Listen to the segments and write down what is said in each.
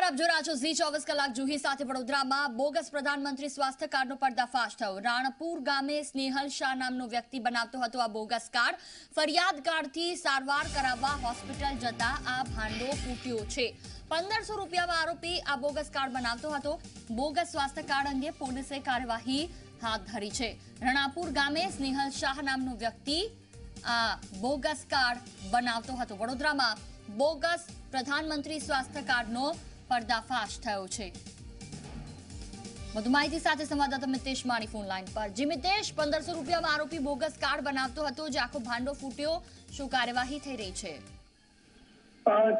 આપ જો રહ્યા છો ઝી 24 કલાક જુહી સાથે વડોદરામાં બોગસ પ્રધાનમંત્રી સ્વાસ્થ્ય કાર્ડનો પર્દાફાશ થયો। રાણપુર ગામે સ્નેહલ શાહ નામનો વ્યક્તિ બનાવતો હતો આ બોગસ કાર્ડ। ફરિયાદ કાર્ડથી સારવાર કરાવવા હોસ્પિટલ જતા આ ભાંડો ફૂટ્યો છે। 1500 રૂપિયામાં આરોપી આ બોગસ કાર્ડ બનાવતો હતો। બોગસ સ્વાસ્થ્ય કાર્ડ અંગે પોલીસે કાર્યવાહી હાથ ધરી છે। રાણપુર ગામે સ્નેહલ શાહ નામનો વ્યક્તિ આ બોગસ કાર્ડ બનાવતો હતો। વડોદરામાં બોગસ પ્રધાનમંત્રી સ્વાસ્થ્ય કાર્ડનો पर्दाफाश थयो छे। વધુ માહિતી સાથે સંવાદદાતા મિતેશ માણી ફોન લાઈન પર। જી મિતેશ, 1500 રૂપિયામાં આરોપી બોગસ કાર્ડ બનાવતો હતો જે આખો ભાંડો ફૂટ્યો, શું કાર્યવાહી થઈ રહી છે?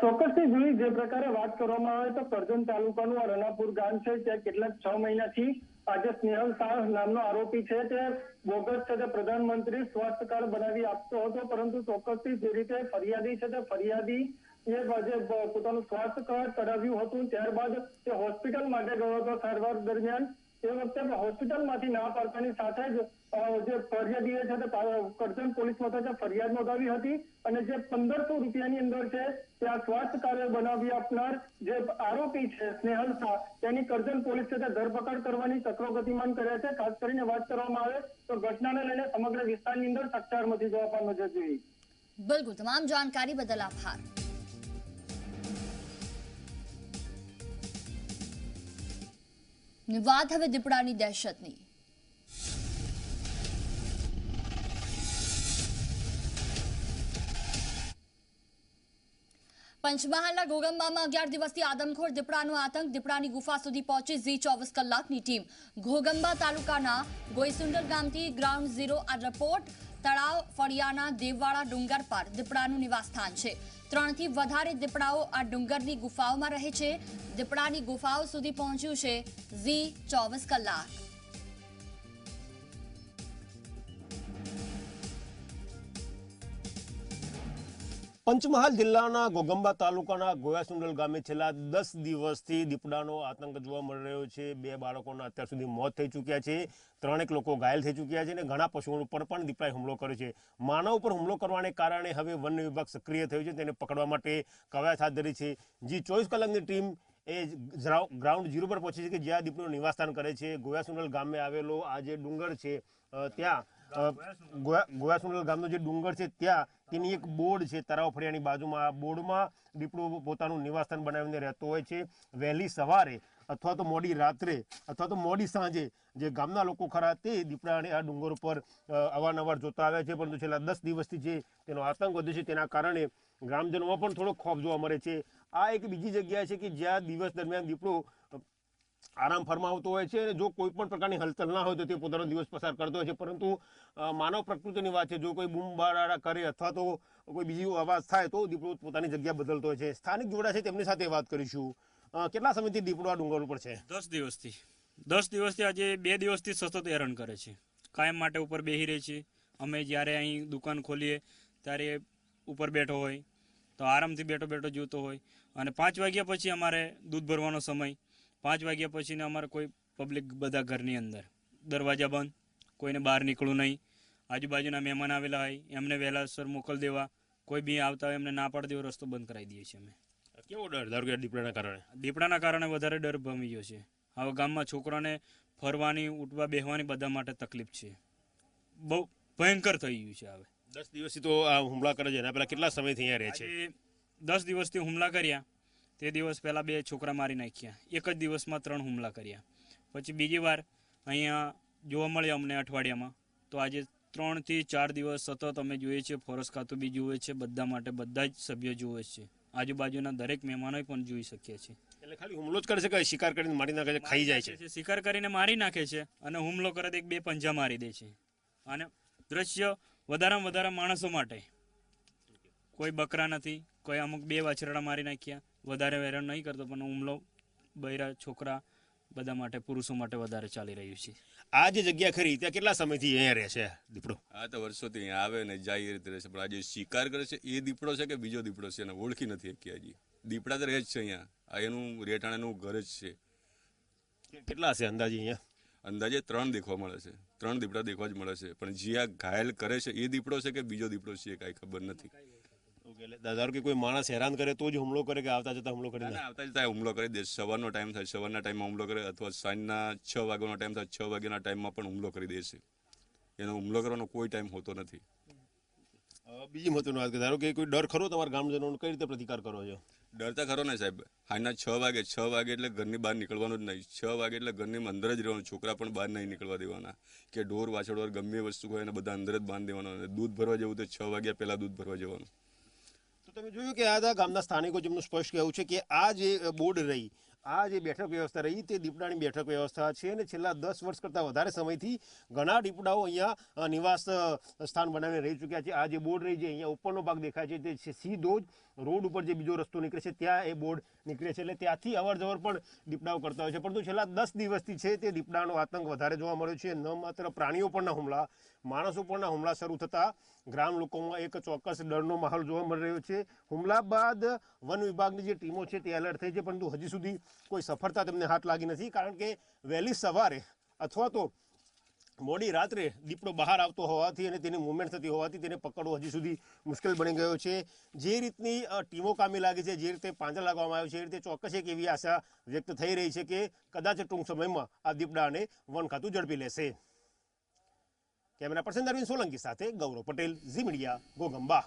ચોક્કસથી જોઈ જે પ્રકારે વાત કરવામાં આવે તો કરજણ તાલુકાનું આ રણાપુર ગામ છે ત્યાં કેટલાક 6 મહિનાથી આજે સ્નેહલ શાહ નામનો આરોપી છે તે બોગસ છે તે પ્રધાનમંત્રી સ્વાસ્થ્ય કાર્ડ બનાવી આપતો હતો, પરંતુ ચોક્કસથી જે રીતે ફરિયાદી છે તે ફરિયાદી એ પોતાનું સ્વાસ્થ્ય કાર્ડ કઢાવ્યું હતું, ત્યારબાદ તે હોસ્પિટલ માટે ગયો હતો સારવાર દરમિયાન। તે વખતે હોસ્પિટલમાંથી ના પાડતાની સાથે જ જે ફરિયાદીએ છે તે કરજણ પોલીસ મથકે ફરિયાદ નોંધાવી હતી અને જે 1500 રૂપિયાની અંદર છે તે આ સ્વાસ્થ્ય કાર્ડ બનાવી આપનાર જે આરોપી છે સ્નેહલ શાહ તેની કરજણ પોલીસ છે તે ધરપકડ કરવાની ચક્રો ગતિમાન કર્યા છે। ખાસ કરીને વાત કરવામાં આવે તો ઘટનાને લઈને સમગ્ર વિસ્તારની અંદર ચકચાર મચી જવા પામ્યો છે। જોઈ બિલકુલ, તમામ જાણકારી બદલ આભાર। વાત હવે દીપડાની દહેશતની। પંચમહાલના ઘોગંબામાં 11 દિવસથી આદમખોર દીપડાનો આતંક। દીપડાની ગુફા સુધી પહોંચી ઝી 24 કલાકની ટીમ। ઘોગંબા તાલુકાના ગોયસુંડલ ગામથી ગ્રાઉન્ડ ઝીરો આ રિપોર્ટ। તળાવ ફળિયાના દેવવાળા ડુંગર પર દીપડાનું નિવાસસ્થાન છે। 3 થી વધારે દીપડાઓ આ ડુંગરની ગુફાઓમાં રહે છે। દીપડાની ગુફાઓ સુધી પહોંચ્યું છે ઝી 24 કલાક। પંચમહાલ જિલ્લાના ઘોગંબા તાલુકાના ગોયાસુંડલ ગામે છેલ્લા 10 દિવસથી દીપડાનો આતંક જોવા મળી રહ્યો છે। 2 બાળકોના અત્યાર સુધી મોત થઈ ચૂક્યા છે, 3 લોકો ઘાયલ થઈ ચૂક્યા છે અને ઘણા પશુઓ ઉપર પણ દીપડાએ હુમલો કર્યો છે। માનવ પર હુમલો કરવાને કારણે હવે વન વિભાગ સક્રિય થયું છે, તેને પકડવા માટે કવાયત હાથ ધરી છે। જી 24 કલાકની ટીમ એ ગ્રાઉન્ડ ઝીરો પર પહોંચી છે કે જ્યાં દીપડો નિવાસસ્થાન કરે છે। ગોયાસુંડલ ગામે આવેલો આ જે ડુંગર છે ત્યાં ગોયાસુંડલ ગામનો જે ડુંગર છે ત્યાં તેની એક બોર્ડ છે તળાવ ફળિયાની બાજુમાં। આ બોર્ડમાં દીપડો પોતાનું નિવાસસ્થાન બનાવીને રહેતો હોય છે। વહેલી સવારે અથવા તો મોડી રાત્રે અથવા તો મોડી સાંજે જે ગામના લોકો ખરા તે દીપડાને આ ડુંગર ઉપર અવારનવાર જોતા આવ્યા છે, પરંતુ છેલ્લા 10 દિવસથી જે તેનો આતંક વધ્યો છે તેના કારણે ગ્રામજનોમાં પણ થોડો ખોફ જોવા મળે છે। આ એક બીજી જગ્યા છે કે જ્યાં દિવસ દરમિયાન દીપડો આરામ ફરમાવતો હોય છે અને જો કોઈ પણ પ્રકારની હલચલ ના હોય તો તે પોતાનો દિવસ પસાર કરતો હોય છે, પરંતુ માનવ પ્રકૃતિની વાત છે, જો કોઈ બૂમ બારા કરે અથવા તો કોઈ બીજી અવાજ થાય તો દીપડો પોતાની જગ્યા બદલતો હોય છે। સ્થાનિક જોડા છે તેમની સાથે વાત કરીશું। કેટલા સમયથી દીપડો આ ડુંગર ઉપર છે? 10 દિવસથી આજે 2 દિવસથી સતત હેરાન કરે છે। કાયમ માટે ઉપર બેહી રહે છે। અમે જ્યારે અહીં દુકાન ખોલીએ ત્યારે ઉપર બેઠો હોય તો આરામથી બેઠો જોતો હોય અને 5 વાગ્યા પછી અમારે દૂધ ભરવાનો સમય, 5 વાગ્યા પછીને અમારે કોઈ પબ્લિક બધા ઘરની અંદર, દરવાજા બંધ, કોઈને બહાર નીકળવું નહીં। આજુબાજુના મહેમાન આવેલા હોય એમને વહેલાસર મોકલ દેવા, કોઈ બી આવતા હોય એમને ના પાડી દેવો, રસ્તો બંધ કરાવી દઈએ છીએ અમે। કેવો ડર ધારો કે દીપડાના કારણે વધારે ડર ભમી ગયો છે। હવે ગામમાં છોકરાને ફરવાની, ઉઠવા બેહવાની બધા માટે તકલીફ છે, બહુ ભયંકર થઈ ગયું છે। હવે 10 દિવસથી તો આ હુમલા કરે છે, એના પહેલા કેટલા સમયથી અહીંયા રહે છે? 10 દિવસથી હુમલા કર્યા, તે દિવસ પહેલાં 2 છોકરા મારી નાખ્યા, એક જ દિવસમાં 3 હુમલા કર્યા। પછી બીજી વાર અહીંયા જોવા મળ્યા અમને અઠવાડિયામાં, તો આજે 3 થી 4 દિવસ સતત અમે જોઈએ છીએ। ફોરેસ્ટ ખાતું બી જુએ છે, બધા માટે બધા જ સભ્યો જુએ છે, આજુબાજુના દરેક મહેમાનો પણ જોઈ શકીએ છીએ। એટલે ખાલી હુમલો જ કરે છે કે શિકાર કરીને મારી નાખે છે, ખાઈ જાય છે? શિકાર કરીને મારી નાખે છે અને હુમલો કરે તો 1-2 પંજા મારી દે છે। અને દ્રશ્ય વધારેમાં વધારે માણસો માટે, કોઈ બકરા નથી, કોઈ અમુક 2 વાછરડા મારી નાખ્યા, વધારે હેરાન નહીં કરતો, પણ હુમલો બૈરા છોકરા બધા માટે, પુરુષો માટે વધારે ચાલી રહ્યું છે। આ જે જગ્યા ખરી ત્યાં કેટલા સમયથી અહીંયા રહે છે દીપડો? આ તો વર્ષોથી અહીંયા આવે ને જાય એ રીતે રહે છે, પણ આજે શિકાર કરે છે એ દીપડો છે કે બીજો દીપડો છે એને ઓળખી નથી શકી હજી। દીપડા તો રહે જ છે અહીંયા, આ એનું રહેઠાણનું ઘર જ છે। કેટલા હશે અંદાજે અહીંયા? અંદાજે 3 દેખવા મળે છે, 3 દીપડા દેખવા જ મળે છે, પણ જે આ ઘાયલ કરે છે એ દીપડો છે કે બીજો દીપડો છે કાંઈ ખબર નથી। એટલે ધારો કે કોઈ માણસ હેરાન કરે તો જ હુમલો કરે કે આવતા જતા હુમલો કરી ના, નાખે? ના, આવતા જતા હુમલો કરી દે. સવારનો ટાઈમ થાય, સવારના ટાઈમમાં હુમલો કરે, અથવા સાંજના 6 વાગ્યાનો ટાઈમ થાય, 6 વાગ્યાના ટાઈમમાં પણ હુમલો કરી દે છે. એનો હુમલો કરવાનો કોઈ ટાઈમ હોતો નથી. બીજી મહત્વની વાત કે ધારો કે કોઈ ડર ખરો તમારા ગામજનોનો, કઈ રીતે પ્રતિકાર કરો છો? ડરતા ખરો ને સાહેબ. સાંજના 6 વાગે એટલે ઘરની બહાર નીકળવાનું જ નહીં. 6 વાગે એટલે ઘરની અંદર જ રહેવાનું. છોકરા પણ બહાર નહીં નીકળવા દેવાના, કે ઢોર વાછડવાર ગમે વસ્તુ હોય એને બધા અંદર જ બાંધી દેવાના. અને દૂધ ભરવા જવું તો 6 વાગ્યા પહેલાં દૂધ ભરવા જવાનું. તો તમે જોયું કે આ ગામના સ્થાનિકો જેમનું સ્પષ્ટ કહેવું છે કે આ જે બોર્ડ રહી, આ જે બેઠક વ્યવસ્થા રહી તે દીપડાની બેઠક વ્યવસ્થા છે અને છેલ્લા 10 વર્ષ કરતાં વધારે સમયથી ઘણા દીપડાઓ અહીંયા નિવાસ સ્થાન બનાવીને રહી ચૂક્યા છે. આ જે બોર્ડ રહી છે અહીંયા ઉપરનો ભાગ દેખાય છે તે સીધો જ રોડ ઉપર જે બીજો રસ્તો નીકળે છે ત્યાં એ બોર્ડ નીકળે છે, એટલે ત્યાંથી અવર જવર પણ દીપડાઓ કરતા હોય છે. પરંતુ છેલ્લા 10 દિવસથી છે તે દીપડાનો આતંક વધારે જોવા મળ્યો છે. ન માત્ર પ્રાણીઓ પરના હુમલા, માણસો પરના હુમલા શરૂ થતા ગ્રામ લોકોમાં એક ચોક્કસ ડરનો માહોલ જોવા મળી રહ્યો છે. હુમલા બાદ વન વિભાગની જે ટીમો છે તે એલર્ટ થઈ છે, પરંતુ હજી સુધી કોઈ સફળતા તેમને હાથ લાગી નથી. કારણ કે વહેલી સવારે અથવા તો મોડી રાત્રે દીપડો બહાર આવતો હોવાથી અને તેની મૂવમેન્ટ થતી હોવાથી તેને પકડવો હજી સુધી મુશ્કેલ બની ગયો છે. જે રીતની ટીમો કામે લાગી છે, જે રીતે પાંજરા લાગવામાં આવ્યો છે, એ રીતે ચોક્કસ એક એવી આશા વ્યક્ત થઈ રહી છે કે કદાચ ટૂંક સમયમાં આ દીપડાને વન ખાતું ઝડપી લેશે. કેમેરા પર્સન અરવિંદ સોલંકી સાથે ગૌરવ પટેલ, ઝી મીડિયા, ઘોગંબા.